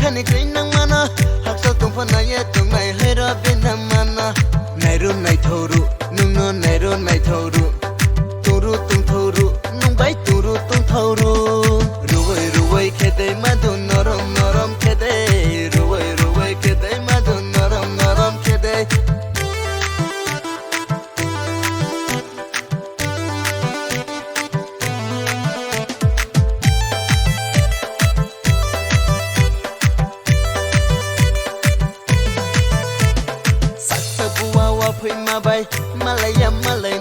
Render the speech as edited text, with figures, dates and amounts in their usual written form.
khani green nang mana hak so tung phana ye tung mai hera bin mana nai ru nai thoru nung no nai ru nai thoru turu tung thoru nung bai turu tung thoru ruwai khede madu norom norom khede ruwai khede madu norom norom khede Phui ma bay malaya malay